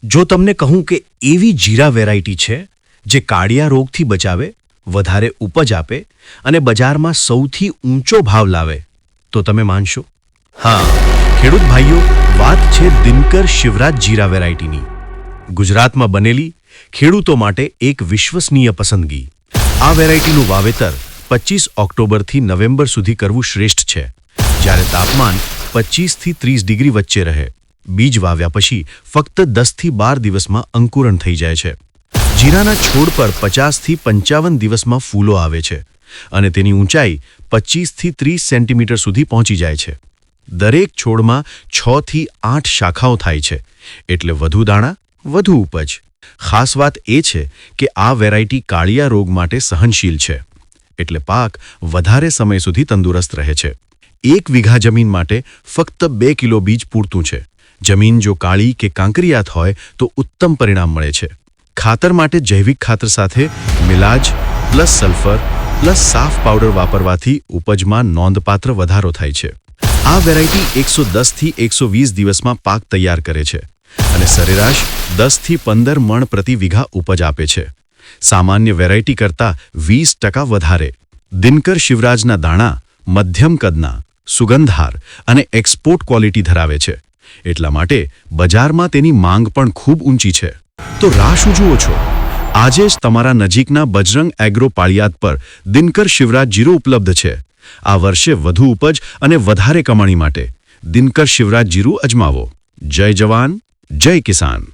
જો તમને કહું કે એવી જીરા વેરાયટી છે જે કાળિયા રોગથી બચાવે, વધારે ઉપજ આપે અને બજારમાં સૌથી ઊંચો ભાવ લાવે, તો તમે માનશો? હા, ખેડૂત ભાઈઓ, વાત છે દિનકર શિવરાજ જીરા વેરાયટીની. ગુજરાતમાં બનેલી, ખેડૂતો માટે એક વિશ્વસનીય પસંદગી. આ વેરાયટીનું વાવેતર 25 ઓક્ટોબરથી નવેમ્બર સુધી કરવું શ્રેષ્ઠ છે, જ્યારે તાપમાન 25 થી 30 ડિગ્રી વચ્ચે રહે. બીજ વાવ્યા પછી ફક્ત 10 થી 12 દિવસમાં અંકુરણ થઈ જાય છે. જીરાના છોડ પર 50 થી 55 દિવસમાં ફૂલો આવે છે અને તેની ઊંચાઈ 25 થી 30 સેન્ટીમીટર સુધી પહોંચી જાય છે. દરેક છોડમાં 6 થી 8 શાખાઓ થાય છે, એટલે વધુ દાણા, વધુ ઉપજ. ખાસ વાત એ છે કે આ વેરાયટી કાળિયા રોગ માટે સહનશીલ છે, એટલે પાક વધારે સમય સુધી તંદુરસ્ત રહે છે. 1 વીઘા જમીન માટે ફક્ત 2 કિલો બીજ પૂરતું છે. જમીન જો કાળી કે કાંકરિયાત હોય તો ઉત્તમ પરિણામ મળે છે. ખાતર માટે જૈવિક ખાતર સાથે મિલાજ પ્લસ સલ્ફર પ્લસ સાફ પાવડર વાપરવાથી ઉપજમાં નોંધપાત્ર વધારો થાય છે. આ વેરાયટી 110 થી 120 દિવસમાં પાક તૈયાર કરે છે અને સરેરાશ 10 થી 15 મણ પ્રતિ વીઘા ઉપજ આપે છે. સામાન્ય વેરાયટી કરતાં 20% વધારે. દિનકર શિવરાજના દાણા મધ્યમ કદના, સુગંધહાર અને એક્સપોર્ટ ક્વોલિટી ધરાવે છે, એટલા માટે બજારમાં તેની માંગ પણ ખૂબ ઊંચી છે. તો રાહ શું જુઓ છો? આજે જ તમારા નજીકના બજરંગ એગ્રો પાળિયાદ પર દિનકર શિવરાજ જીરો ઉપલબ્ધ છે. આ વર્ષે વધુ ઉપજ અને વધારે કમાણી માટે દિનકર શિવરાજ જીરું અજમાવો. જય જવાન, જય કિસાન.